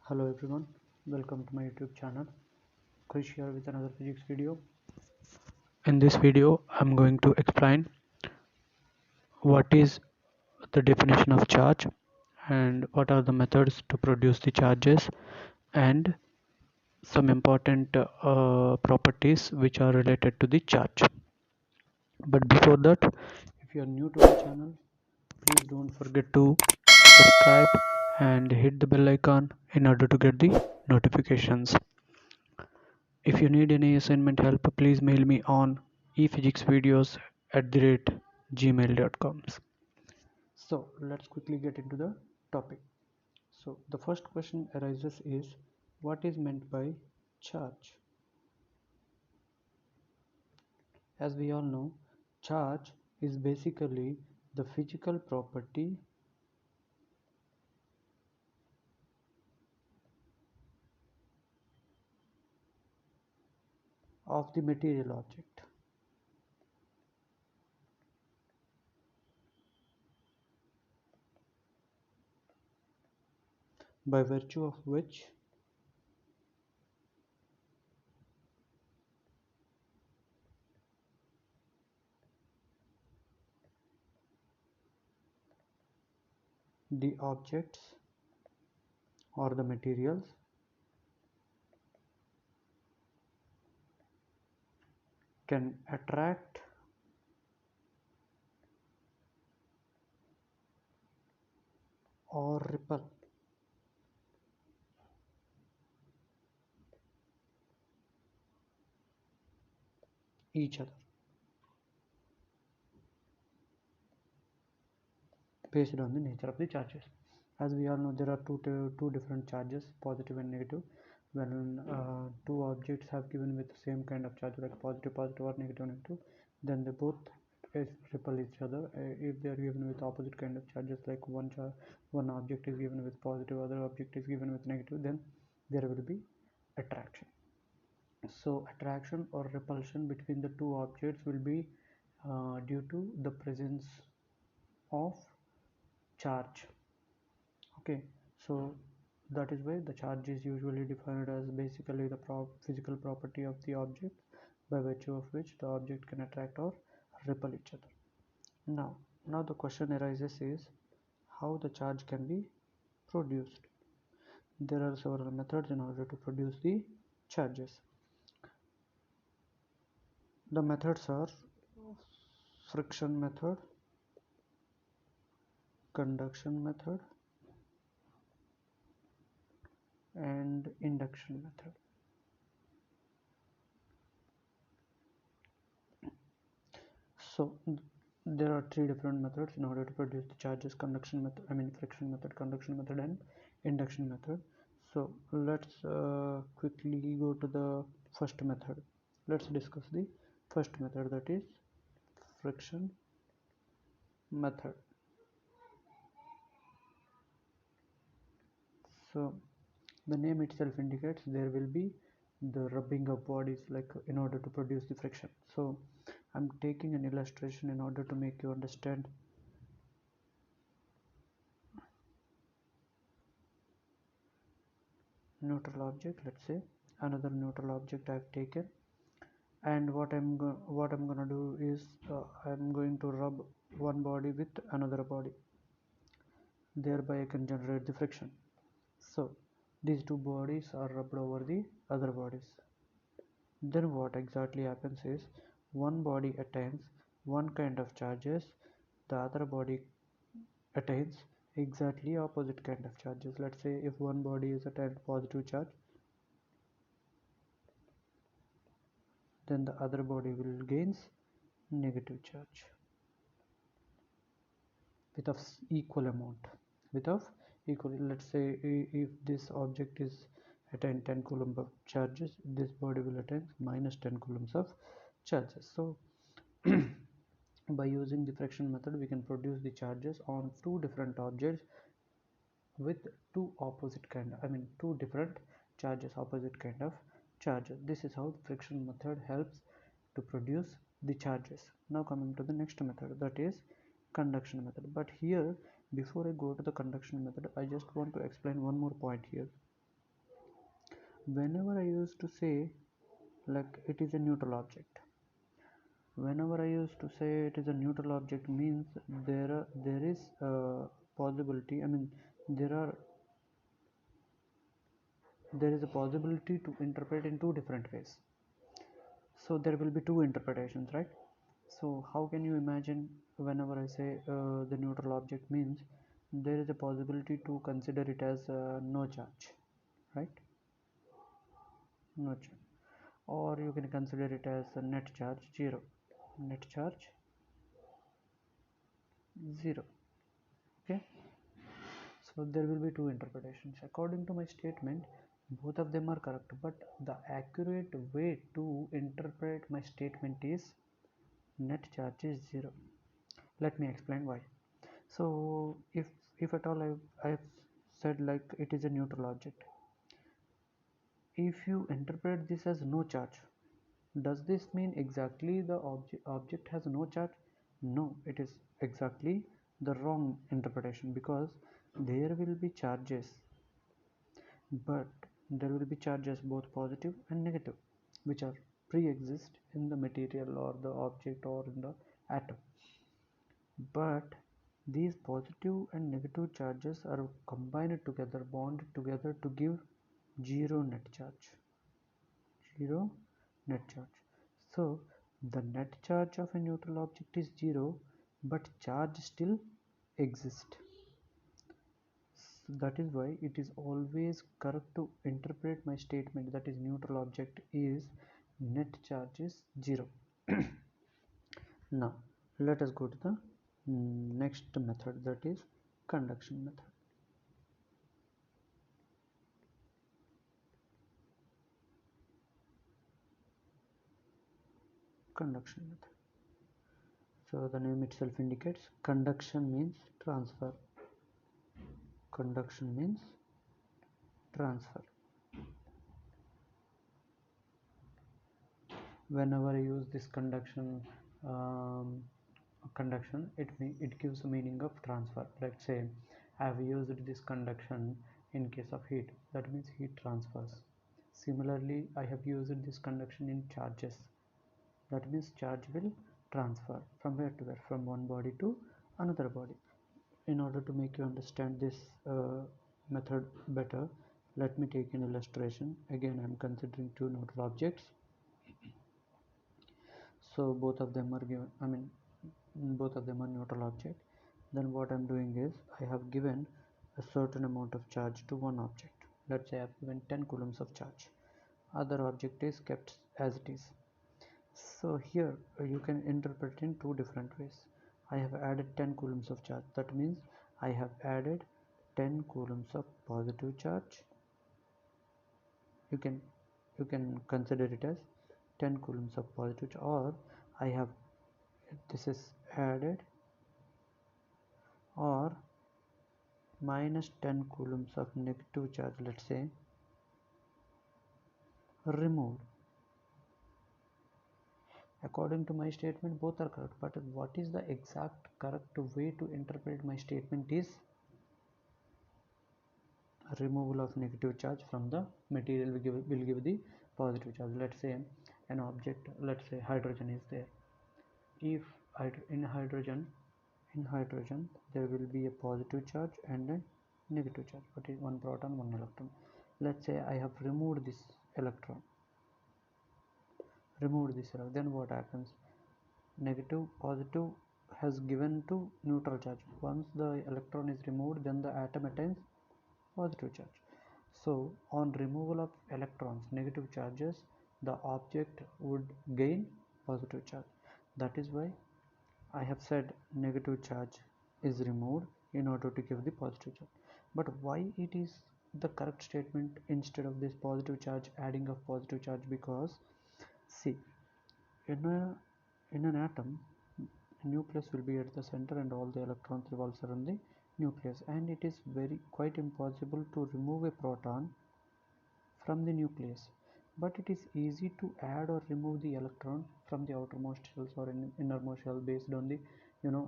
Hello everyone, welcome to my YouTube channel. Krish here with another physics video. In this video, I'm going to explain what is the definition of charge and what are the methods to produce the charges and some important properties which are related to the charge. But before that, if you are new to the channel, please don't forget to subscribe and hit the bell icon in order to get the notifications. If you need any assignment help, please mail me on ephysicsvideos@gmail.com. So let's quickly get into the topic. So the first question arises is, what is meant by charge? As we all know, charge is basically the physical property of the material object, by virtue of which the objects or the materials can attract or repel each other based on the nature of the charges. As we all know, there are two different charges, positive and negative. When two objects have given with the same kind of charge, like positive positive or negative negative, then they both repel each other. If they are given with opposite kind of charges, like one object is given with positive, other object is given with negative, then there will be attraction. So attraction or repulsion between the two objects will be due to the presence of charge. Okay, so that is why the charge is usually defined as basically the physical property of the object by virtue of which the object can attract or repel each other. Now the question arises is, how the charge can be produced. There are several methods in order to produce the charges. The methods are friction method, conduction method, and induction method. So there are three different methods in order to produce the charges: conduction method, friction method, conduction method, and induction method. So let's quickly go to the first method. Let's discuss the first method, that is friction method. So the name itself indicates there will be the rubbing of bodies, like in order to produce the friction. So I'm taking an illustration in order to make you understand. Neutral object, let's say another neutral object I've taken, and what I'm gonna do is I'm going to rub one body with another body, thereby I can generate the friction. So these two bodies are rubbed over the other bodies. Then what exactly happens is, one body attains one kind of charges, the other body attains exactly opposite kind of charges. Let's say if one body is attained positive charge, then the other body will gains negative charge with of equal amount, with of equal. Let's say if this object is attain 10 coulomb of charges, this body will attain minus 10 coulombs of charges. So by using the friction method, we can produce the charges on two different objects with two different charges, opposite kind of charges. This is how the friction method helps to produce the charges. Now coming to the next method, that is conduction method. But here, before I go to the conduction method, I just want to explain one more point here. Whenever I used to say like it is a neutral object, whenever I used to say it is a neutral object means there is a possibility, I mean there are there is a possibility to interpret in two different ways. So there will be two interpretations, right? So how can you imagine whenever I say the neutral object means there is a possibility to consider it as no charge, right? No charge. Or you can consider it as a net charge 0. Net charge 0. Okay. So there will be two interpretations. According to my statement, both of them are correct, but the accurate way to interpret my statement is net charge is 0. Let me explain why. So if at all I've said like it is a neutral object, if you interpret this as no charge, does this mean exactly the object has no charge? No, it is exactly the wrong interpretation, because there will be charges, but there will be charges both positive and negative, which are pre-exist in the material or the object or in the atom. But these positive and negative charges are combined together, bonded together to give zero net charge. Zero net charge. So the net charge of a neutral object is zero, but charge still exists. So that is why it is always correct to interpret my statement that is neutral object is net charge is zero. Now let us go to the next method, that is conduction method. Conduction method. So the name itself indicates conduction means transfer. Conduction means transfer. Whenever I use this conduction, it gives a meaning of transfer. Let's say I have used this conduction in case of heat, that means heat transfers. Similarly, I have used this conduction in charges, that means charge will transfer from where to where, from one body to another body. In order to make you understand this method better, let me take an illustration. Again, I am considering two neutral objects. So both of them are given, I mean both of them are neutral object. Then what I'm doing is I have given a certain amount of charge to one object. Let's say I have given 10 coulombs of charge. Other object is kept as it is. So here you can interpret in two different ways. I have added 10 coulombs of charge, that means I have added 10 coulombs of positive charge. You can consider it as 10 coulombs of positive charge, or I have this is added, or minus 10 coulombs of negative charge, let's say, removed. According to my statement, both are correct, but what is the exact correct way to interpret my statement is removal of negative charge from the material will give the positive charge. Let's say an object, let's say hydrogen is there. If in hydrogen there will be a positive charge and a negative charge, but is one proton, one electron. Let's say I have removed this electron, then what happens? Negative positive has given to neutral charge. Once the electron is removed, then the atom attains positive charge. So on removal of electrons, negative charges, the object would gain positive charge. That is why I have said negative charge is removed in order to give the positive charge. But why it is the correct statement instead of this positive charge adding of positive charge? Because see, in an atom, nucleus will be at the center and all the electrons revolves around the nucleus, and it is very quite impossible to remove a proton from the nucleus, but it is easy to add or remove the electron from the outermost shells or innermost shell based on the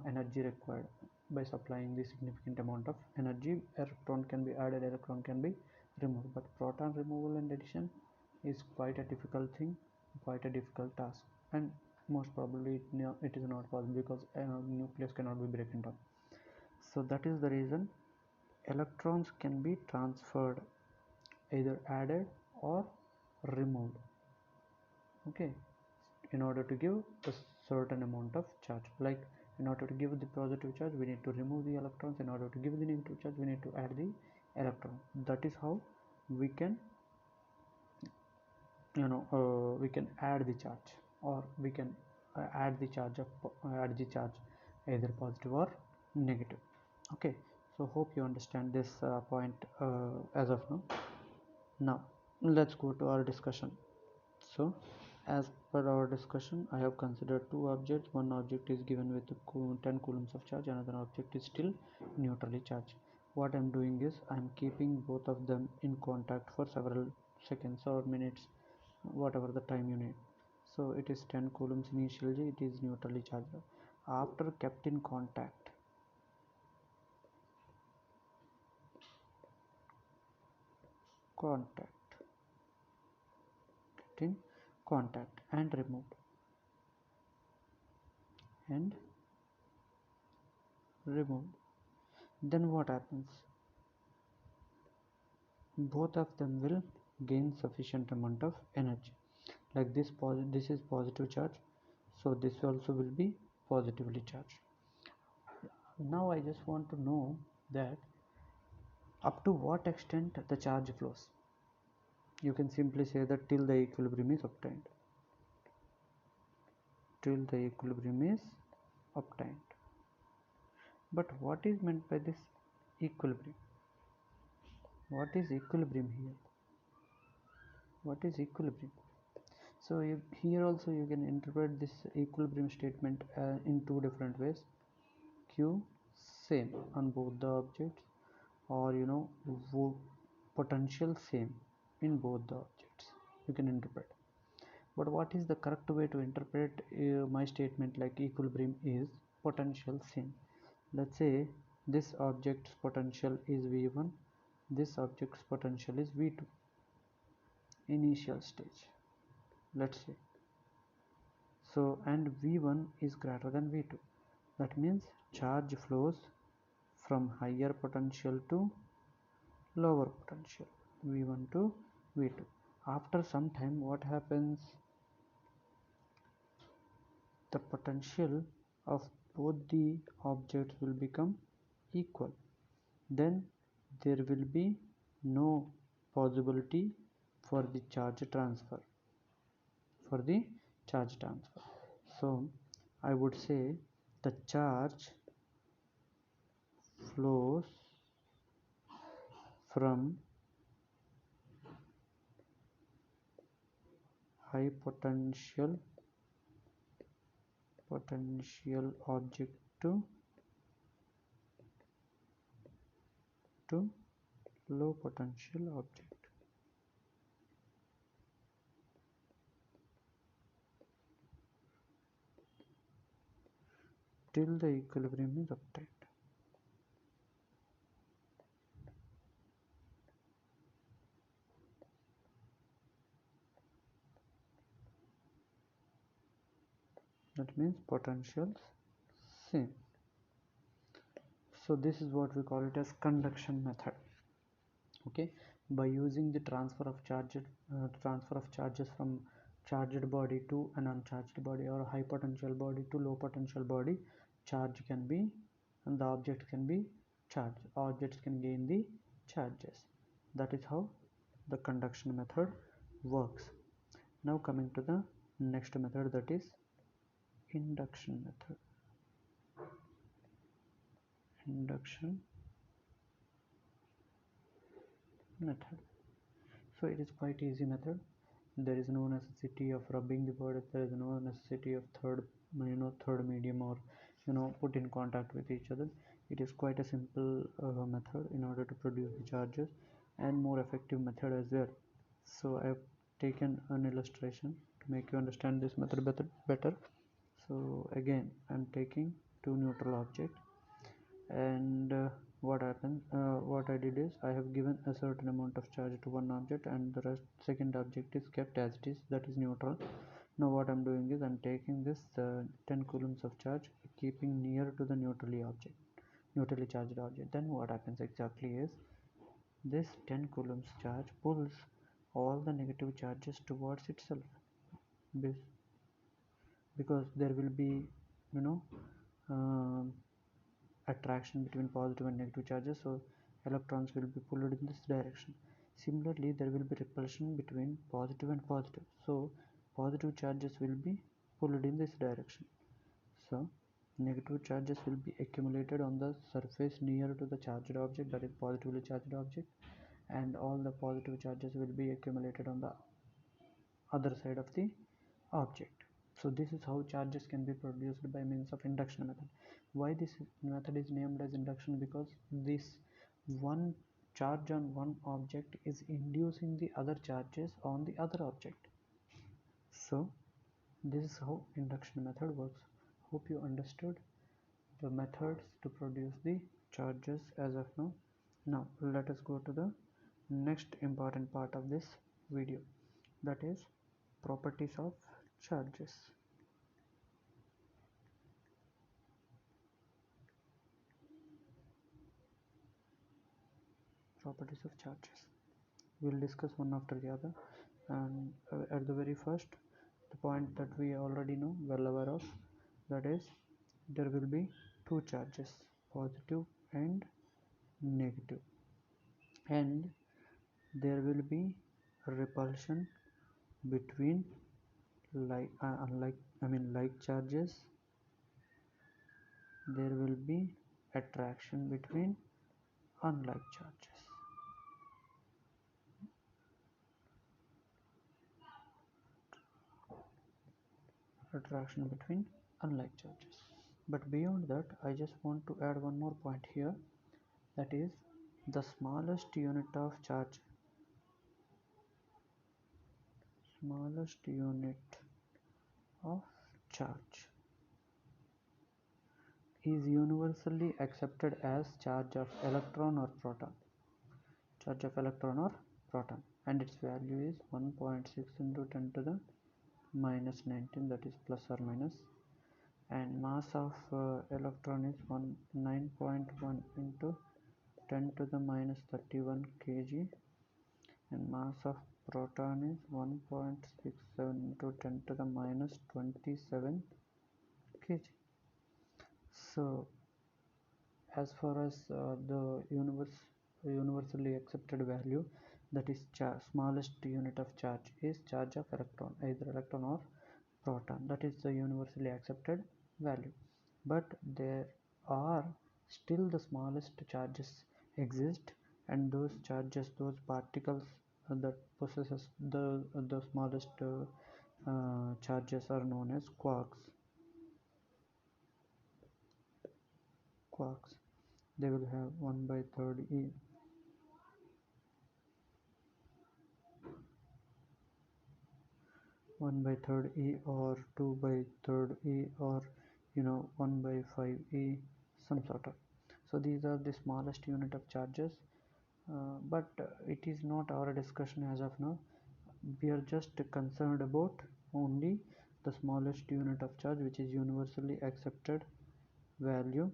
energy required. By supplying the significant amount of energy, electron can be added, electron can be removed. But proton removal and addition is quite a difficult thing, quite a difficult task, and most probably it is not possible because nucleus cannot be broken down. So that is the reason electrons can be transferred, either added or removed, okay, in order to give a certain amount of charge. Like in order to give the positive charge, we need to remove the electrons. In order to give the negative charge, we need to add the electron. That is how we can we can add the charge, or we can add the charge either positive or negative. Okay, so hope you understand this point as of now. Now let's go to our discussion. So as per our discussion, I have considered two objects. One object is given with 10 coulombs of charge, another object is still neutrally charged. What I'm doing is I'm keeping both of them in contact for several seconds or minutes, whatever the time you need. So it is 10 coulombs initially, it is neutrally charged. After kept in contact, kept in contact and removed, then what happens? Both of them will gain sufficient amount of energy. Like this is positive charge, so this also will be positively charged. Now I just want to know that up to what extent the charge flows. You can simply say that till the equilibrium is obtained. Till the equilibrium is obtained. But what is meant by this equilibrium? What is equilibrium here? What is equilibrium? So here also you can interpret this equilibrium statement in two different ways. Q same on both the objects, or potential same in both the objects, you can interpret. But what is the correct way to interpret my statement like equilibrium is potential same? Let's say this object's potential is V1, this object's potential is V2, initial stage, let's say. So and V1 is greater than V2. That means charge flows from higher potential to lower potential, V1 to V2. After some time, what happens? The potential of both the objects will become equal. Then there will be no possibility for the charge transfer. So I would say the charge flows from high potential object to low potential object. Till the equilibrium is obtained. That means potentials same. So this is what we call it as conduction method. Okay, by using the transfer of charges from charged body to an uncharged body, or high potential body to low potential body, charge can be, and the object can be charged. Objects can gain the charges. That is how the conduction method works. Now coming to the next method, that is induction method. So it is quite easy method. There is no necessity of rubbing the body. There is no necessity of third medium, or put in contact with each other. It is quite a simple method in order to produce the charges, and more effective method as well. So I have taken an illustration to make you understand this method better. So again, I am taking two neutral objects, and what I did is I have given a certain amount of charge to one object, and the rest second object is kept as it is, that is neutral. Now what I'm doing is I'm taking this 10 coulombs of charge, keeping near to the neutrally charged object. Then what happens exactly is this 10 coulombs charge pulls all the negative charges towards itself, because there will be, you know, um, attraction between positive and negative charges, so electrons will be pulled in this direction. Similarly, there will be repulsion between positive and positive, so positive charges will be pulled in this direction. So negative charges will be accumulated on the surface near to the charged object, that is positively charged object, and all the positive charges will be accumulated on the other side of the object. So this is how charges can be produced by means of induction method. Why this method is named as induction? Because this one charge on one object is inducing the other charges on the other object. So this is how induction method works. Hope you understood the methods to produce the charges as of now. Now let us go to the next important part of this video, that is properties of charges. Properties of charges, we'll discuss one after the other, and at the very first, the point that we already know, well aware of, that is there will be two charges, positive and negative, and there will be repulsion between like charges. There will be attraction between unlike charges. Attraction between unlike charges. But beyond that, I just want to add one more point here, that is the smallest unit of charge, smallest unit of charge is universally accepted as charge of electron or proton, and its value is 1.6 into 10 to the minus 19, that is plus or minus, and mass of electron is 9.1 into 10 to the minus 31 kg, and mass of proton is 1.67 into 10 to the minus 27 kg. So as far as the universally accepted value, that is smallest unit of charge, is charge of electron, either electron or proton, that is the universally accepted value. But there are still the smallest charges exist, and those charges, those particles that possesses the smallest charges are known as quarks. They will have 1/3 e 1/3 e or 2/3 e, or 1/5 e, some sort of. So these are the smallest unit of charges, but it is not our discussion as of now. We are just concerned about only the smallest unit of charge, which is universally accepted value,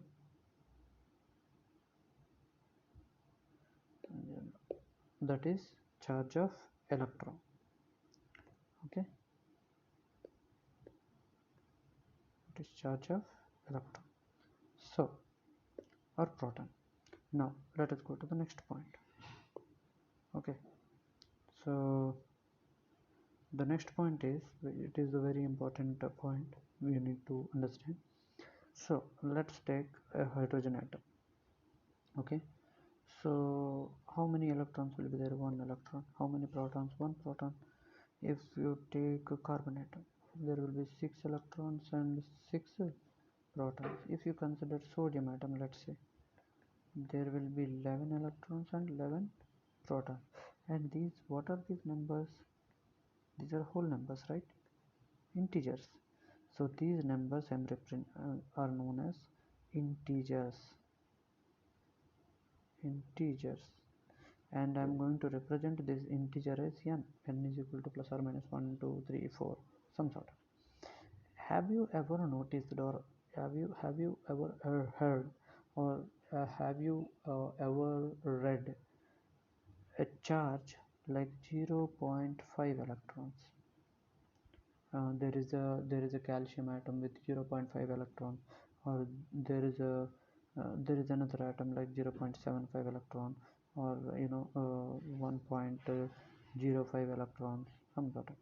that is charge of electron. Okay, it is charge of electron, so, or proton. Now let us go to the next point. Okay, so the next point is, it is a very important point we need to understand. So let's take a hydrogen atom. Okay, so how many electrons will be there? One electron. How many protons? One proton. If you take a carbon atom, there will be 6 electrons and 6 protons. If you consider sodium atom, let's say, there will be 11 electrons and 11 protons. And these, what are these numbers? These are whole numbers, right? Integers. So these numbers are known as integers. integers, and I'm going to represent this integer as n is equal to plus or minus 1 2 3 4, some sort of. Have you ever noticed, or have you ever heard, or have you ever read a charge like 0.5 electrons? There is a calcium atom with 0.5 electron, or there is a there is another atom like 0.75 electron, or 1.05 electrons, some sort of.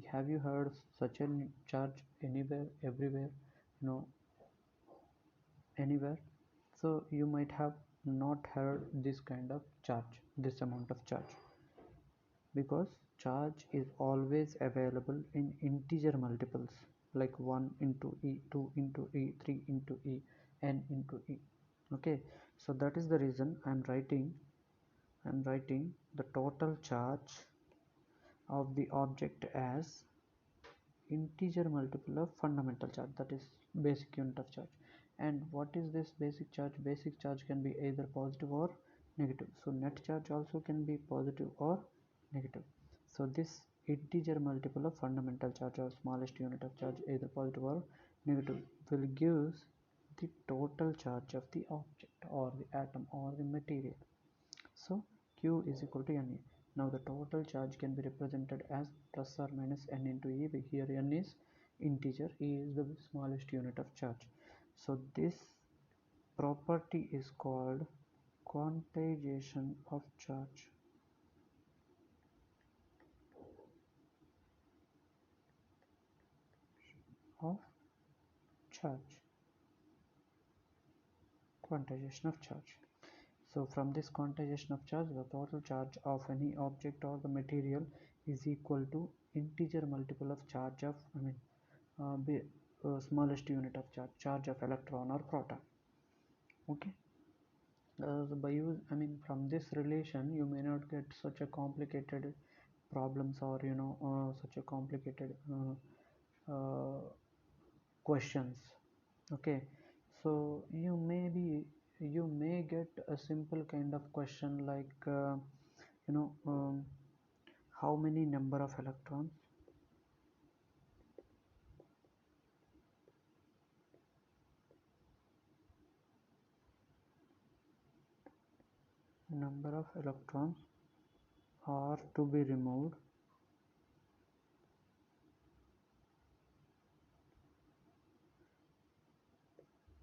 Have you heard such a charge anywhere, everywhere, you know, anywhere? So you might have not heard this kind of charge, this amount of charge, because charge is always available in integer multiples like 1 into e, 2 into e, 3 into e, n into e. Okay, so that is the reason I'm writing the total charge of the object as integer multiple of fundamental charge, that is basic unit of charge. And what is this basic charge? Basic charge can be either positive or negative, so net charge also can be positive or negative. So this integer multiple of fundamental charge, or smallest unit of charge, either positive or negative, will give the total charge of the object or the atom or the material. So Q is equal to NE. Now the total charge can be represented as plus or minus n into E. Here n is integer, E is the smallest unit of charge. So this property is called quantization of charge. Of charge. Quantization of charge. So from this quantization of charge, the total charge of any object or the material is equal to integer multiple of charge of, smallest unit of charge, charge of electron or proton. Okay. From this relation, you may not get such a complicated problems, or such a complicated questions. Okay, so you may get a simple kind of question like you know um, how many number of electrons, are to be removed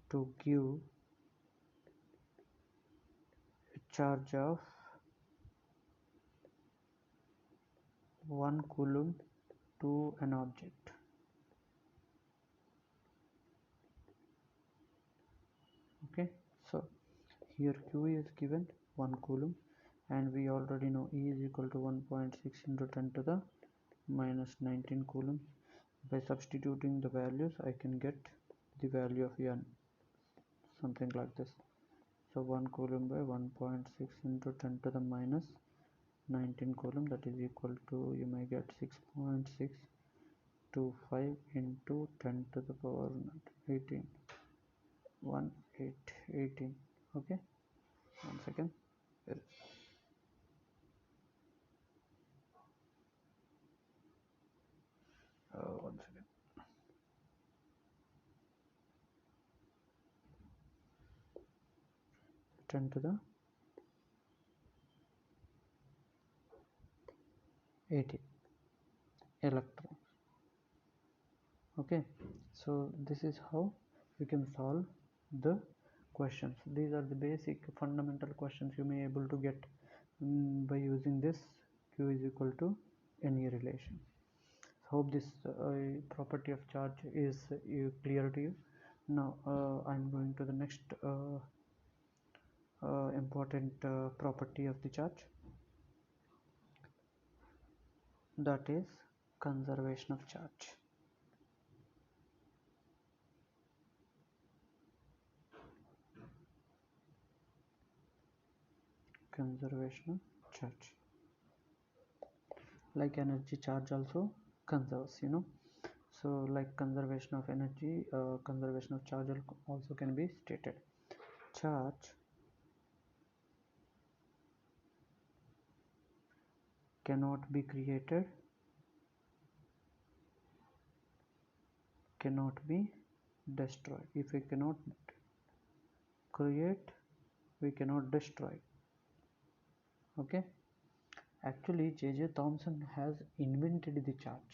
to give a charge of 1 coulomb to an object. Okay, so here Q is given 1 coulomb, and we already know E is equal to 1.6 into 10 to the minus 19 coulombs. By substituting the values, I can get the value of N, something like this. So 1 coulomb by 1.6 into 10 to the minus 19 coulomb, that is equal to, you may get 6.625 into 10 to the power 18, 18. Okay, one second. 1 second. 10 to the 18 electrons. Okay, so this is how you can solve the questions. These are the basic fundamental questions you may able to get by using this Q is equal to NE relation. Hope this property of charge is clear to you. Now I'm going to the next important property of the charge, that is conservation of charge. Conservation of charge. Like energy, charge also conserves, so like conservation of energy, conservation of charge also can be stated. Charge cannot be created, cannot be destroyed. If we cannot create, we cannot destroy. Okay, actually J.J. Thomson has invented the charge.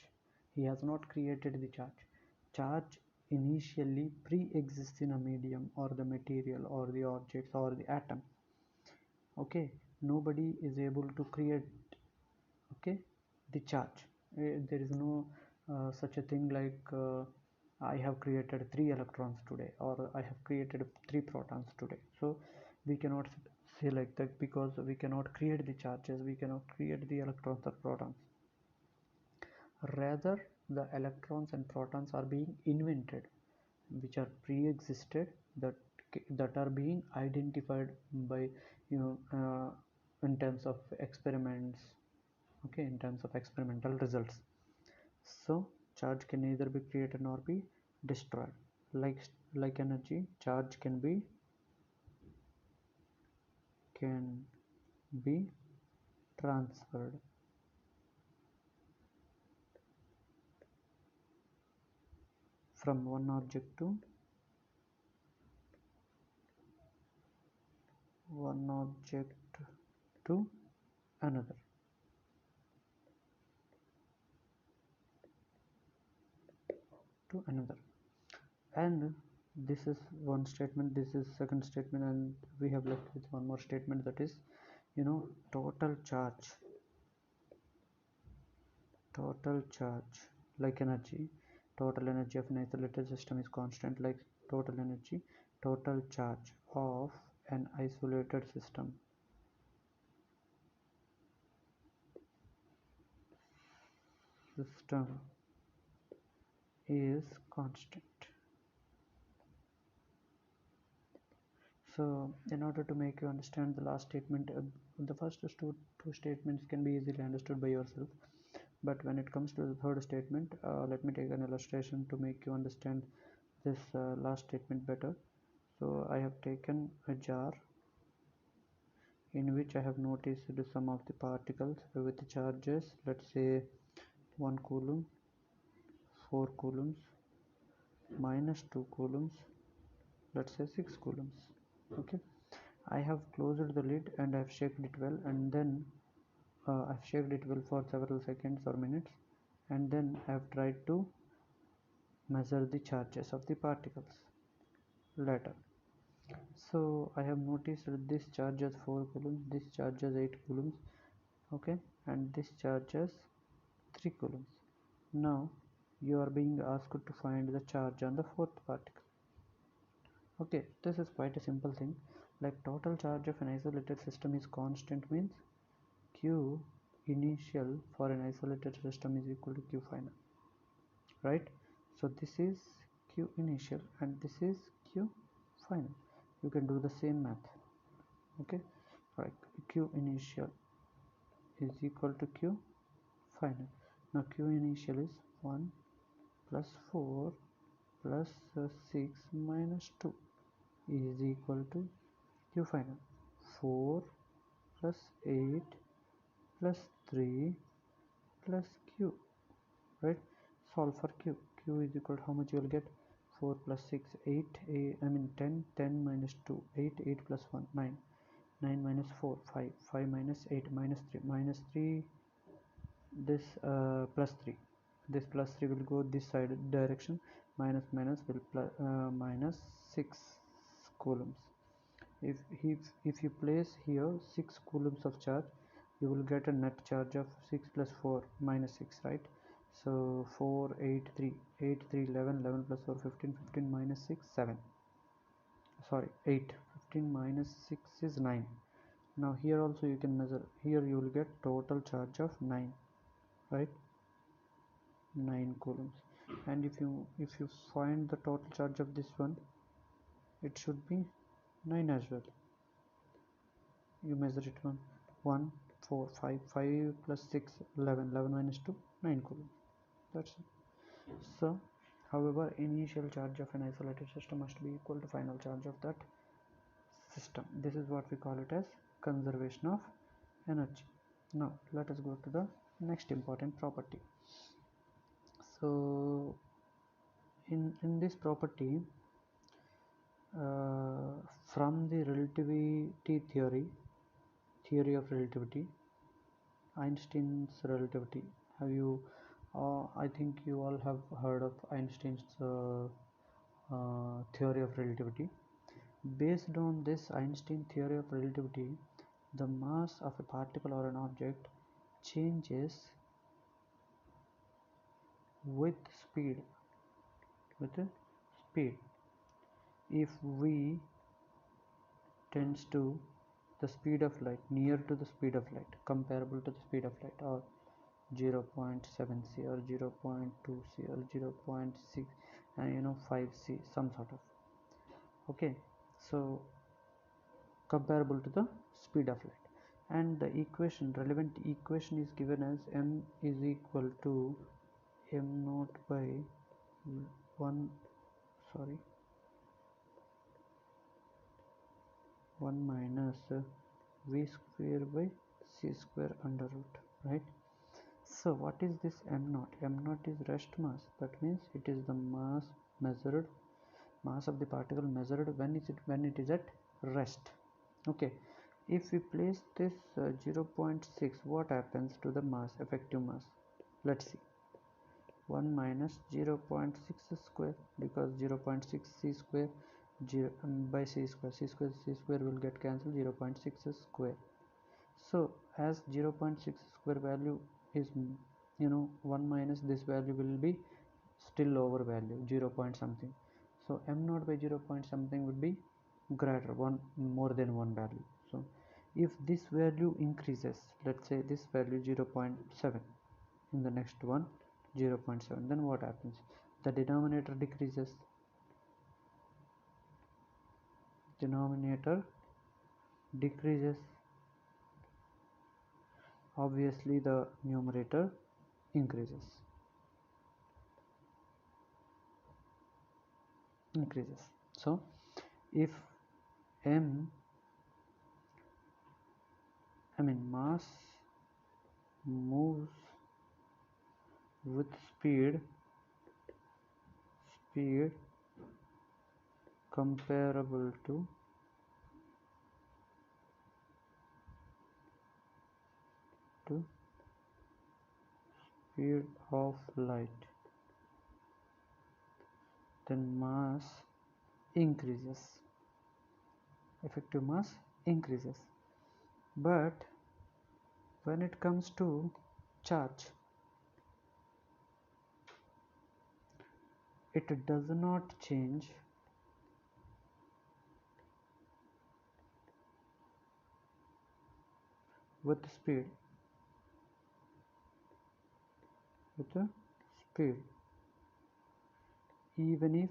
He has not created the charge. Charge initially pre-exists in a medium or the material or the objects or the atom. Okay, nobody is able to create, okay, the charge. There is no such a thing like I have created 3 electrons today, or I have created 3 protons today. So we cannot say like that, because we cannot create the charges, we cannot create the electrons or protons. Rather, the electrons and protons are being invented, which are pre-existed, that are being identified by, you know, in terms of experiments, okay, in terms of experimental results. So charge can neither be created nor be destroyed. Like energy, charge can be transferred from one object to another. And this is one statement, this is second statement, and we have left with one more statement, that is, you know, total charge like energy. Total energy of an isolated system is constant, like total charge of an isolated system is constant. So in order to make you understand the last statement, the first two statements can be easily understood by yourself, but when it comes to the third statement, let me take an illustration to make you understand this last statement better. So I have taken a jar in which I have noticed the sum of the particles with the charges, let's say 1 coulomb, 4 coulombs, minus 2 coulombs, let's say 6 coulombs. Okay, I have closed the lid and I have shaken it well, and then I've shaken it well for several seconds or minutes, and then I have tried to measure the charges of the particles later. So I have noticed that this charges 4 coulombs, this charges 8 coulombs, okay, and this charges 3 coulombs. Now you are being asked to find the charge on the fourth particle. Okay, this is quite a simple thing. Like total charge of an isolated system is constant means Q initial for an isolated system is equal to Q final, right? So this is Q initial and this is Q final. You can do the same math. Okay, right, Q initial is equal to Q final. Now Q initial is 1 plus 4 plus 6 minus 2 is equal to Q final. 4 plus 8 plus 3 plus Q, right? Solve for Q. Q is equal to how much you will get? 4 plus 6, 8, 8 I mean 10, 10 minus 2, 8, 8 plus 1, 9, 9 minus 4, 5, 5 minus 8, minus 3, this plus 3. This plus 3 will go this side direction, minus will minus 6 coulombs. If you place here 6 coulombs of charge, you will get a net charge of 6 plus 4 minus 6, right? So 4, 8, 3, 8, 3, 11, 11 plus 4, 15, 15 minus 6, 7. Sorry, 8. 15 minus 6 is 9. Now here also you can measure. Here you will get total charge of 9, right? 9 coulombs. And if you find the total charge of this one, it should be 9 as well. You measure it 1, 4, 5, 5 plus 6, 11, 11 minus 2, 9 coulombs. That's it. So however, initial charge of an isolated system must be equal to final charge of that system. This is what we call it as conservation of energy. Now let us go to the next important property. So in this property, from the relativity theory of relativity, Einstein's relativity, have you I think you all have heard of Einstein's theory of relativity. Based on this Einstein theory of relativity, the mass of a particle or an object changes with speed. If v tends to the speed of light, near to the speed of light, comparable to the speed of light, or 0.7 c or 0.2 c or 0.6 and 5 c, some sort of, okay, so comparable to the speed of light, and the relevant equation is given as m is equal to m naught by 1 sorry 1 minus v square by c square under root, right? So what is this m naught? M naught is rest mass. That means it is the mass of the particle measured when it is at rest. Okay, if we place this 0.6, what happens to the mass, effective mass? Let's see. 1 minus 0.6 square, because 0.6 c square by c square will get cancelled, 0.6 square. So as 0.6 square value is 1 minus this value will be still lower value, 0 point something. So m naught by 0 point something would be greater, one more than one value. So if this value increases, let's say this value 0.7, in the next one 0.7, then what happens? The denominator decreases, obviously the numerator increases. So if mass moves with speed comparable to speed of light, then mass increases, effective mass increases. But when it comes to charge, it does not change with speed. Even if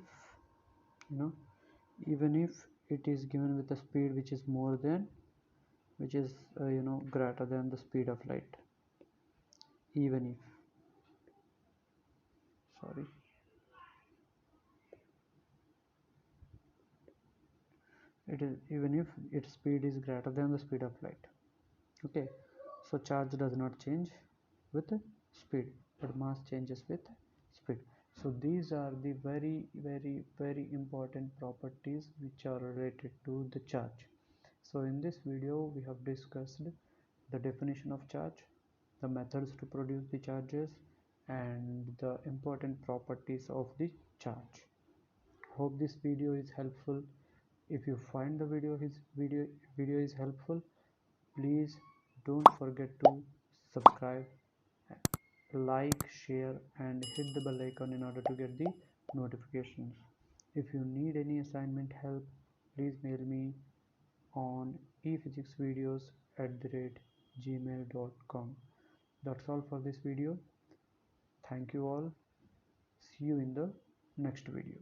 it is given with a speed which is greater than the speed of light, even if its speed is greater than the speed of light. Okay, so charge does not change with speed, but mass changes with speed. So these are the very very important properties which are related to the charge. So in this video we have discussed the definition of charge, the methods to produce the charges, and the important properties of the charge. Hope this video is helpful. If you find the video is helpful, please don't forget to subscribe, like, share, and hit the bell icon in order to get the notifications. If you need any assignment help, please mail me on ephysicsvideos@gmail.com. That's all for this video. Thank you all. See you in the next video.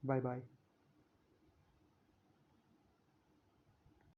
Bye bye.